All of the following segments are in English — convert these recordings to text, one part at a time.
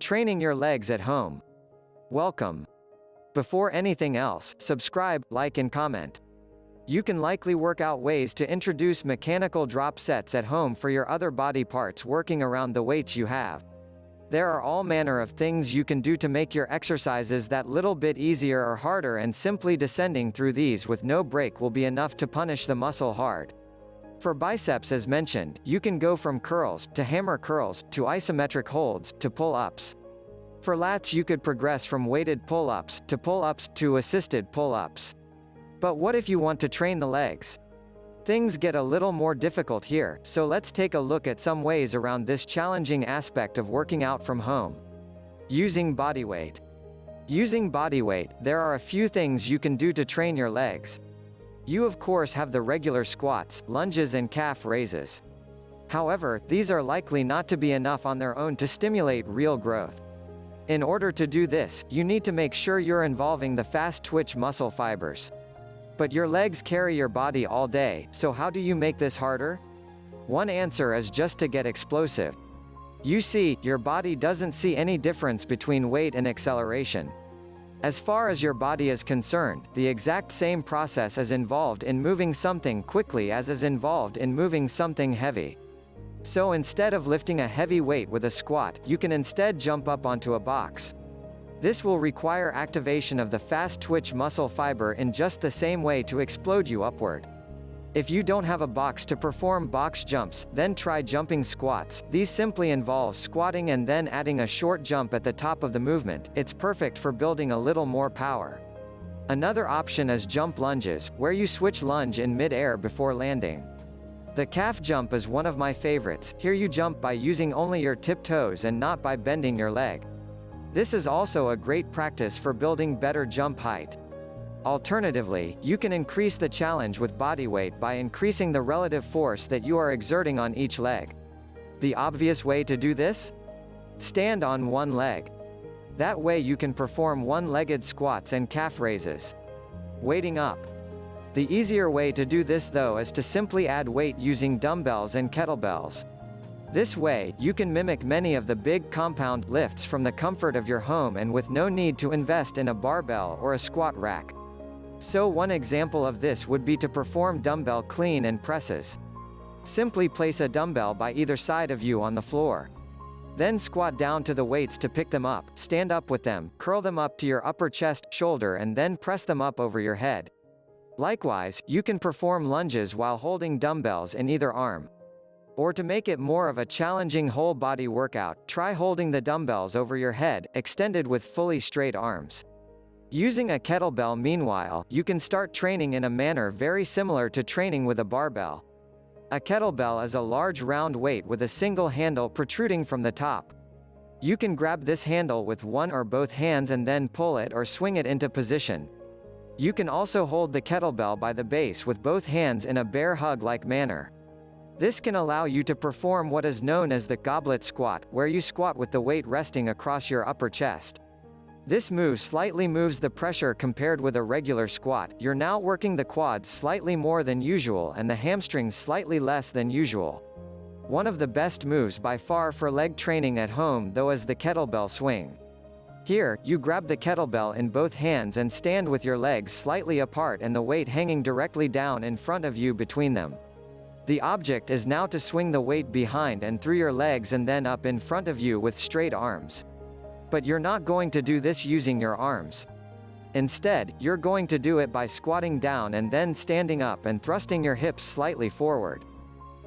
Training your legs at home. Welcome. Before anything else, subscribe, like and comment. You can likely work out ways to introduce mechanical drop sets at home for your other body parts working around the weights you have. There are all manner of things you can do to make your exercises that little bit easier or harder, and simply descending through these with no break will be enough to punish the muscle hard. For biceps, as mentioned, you can go from curls, to hammer curls, to isometric holds, to pull-ups. For lats you could progress from weighted pull-ups, to pull-ups, to assisted pull-ups. But what if you want to train the legs? Things get a little more difficult here, so let's take a look at some ways around this challenging aspect of working out from home. Using bodyweight. Using bodyweight, there are a few things you can do to train your legs. You of course have the regular squats, lunges and calf raises. However, these are likely not to be enough on their own to stimulate real growth. In order to do this, you need to make sure you're involving the fast twitch muscle fibers. But your legs carry your body all day, so how do you make this harder? One answer is just to get explosive. You see, your body doesn't see any difference between weight and acceleration. As far as your body is concerned, the exact same process is involved in moving something quickly as is involved in moving something heavy. So instead of lifting a heavy weight with a squat, you can instead jump up onto a box. This will require activation of the fast twitch muscle fiber in just the same way to explode you upward. If you don't have a box to perform box jumps, then try jumping squats. These simply involve squatting and then adding a short jump at the top of the movement. It's perfect for building a little more power. Another option is jump lunges, where you switch lunge in mid-air before landing. The calf jump is one of my favorites. Here you jump by using only your tip toes and not by bending your leg. This is also a great practice for building better jump height. Alternatively, you can increase the challenge with bodyweight by increasing the relative force that you are exerting on each leg. The obvious way to do this? Stand on one leg. That way you can perform one-legged squats and calf raises. Weighting up. The easier way to do this though is to simply add weight using dumbbells and kettlebells. This way, you can mimic many of the big compound lifts from the comfort of your home and with no need to invest in a barbell or a squat rack. So one example of this would be to perform dumbbell clean and presses. Simply place a dumbbell by either side of you on the floor. Then squat down to the weights to pick them up, stand up with them, curl them up to your upper chest, shoulder and then press them up over your head. Likewise, you can perform lunges while holding dumbbells in either arm. Or to make it more of a challenging whole body workout, try holding the dumbbells over your head, extended with fully straight arms. Using a kettlebell meanwhile, you can start training in a manner very similar to training with a barbell. A kettlebell is a large round weight with a single handle protruding from the top. You can grab this handle with one or both hands and then pull it or swing it into position. You can also hold the kettlebell by the base with both hands in a bear hug-like manner. This can allow you to perform what is known as the goblet squat, where you squat with the weight resting across your upper chest. This move slightly moves the pressure compared with a regular squat. You're now working the quads slightly more than usual and the hamstrings slightly less than usual. One of the best moves by far for leg training at home though is the kettlebell swing. Here, you grab the kettlebell in both hands and stand with your legs slightly apart and the weight hanging directly down in front of you between them. The object is now to swing the weight behind and through your legs and then up in front of you with straight arms. But you're not going to do this using your arms. Instead, you're going to do it by squatting down and then standing up and thrusting your hips slightly forward.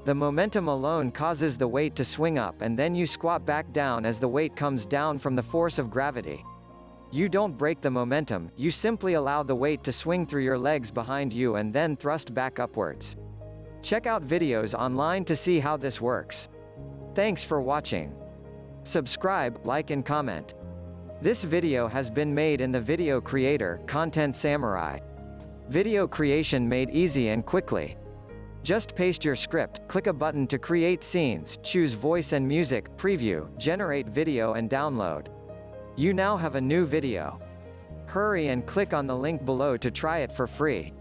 The momentum alone causes the weight to swing up and then you squat back down as the weight comes down from the force of gravity. You don't break the momentum, you simply allow the weight to swing through your legs behind you and then thrust back upwards. Check out videos online to see how this works. Thanks for watching. Subscribe, like and comment. This video has been made in the Video Creator, Content Samurai. Video creation made easy and quickly. Just paste your script, click a button to create scenes, choose voice and music, preview, generate video and download. You now have a new video. Hurry and click on the link below to try it for free.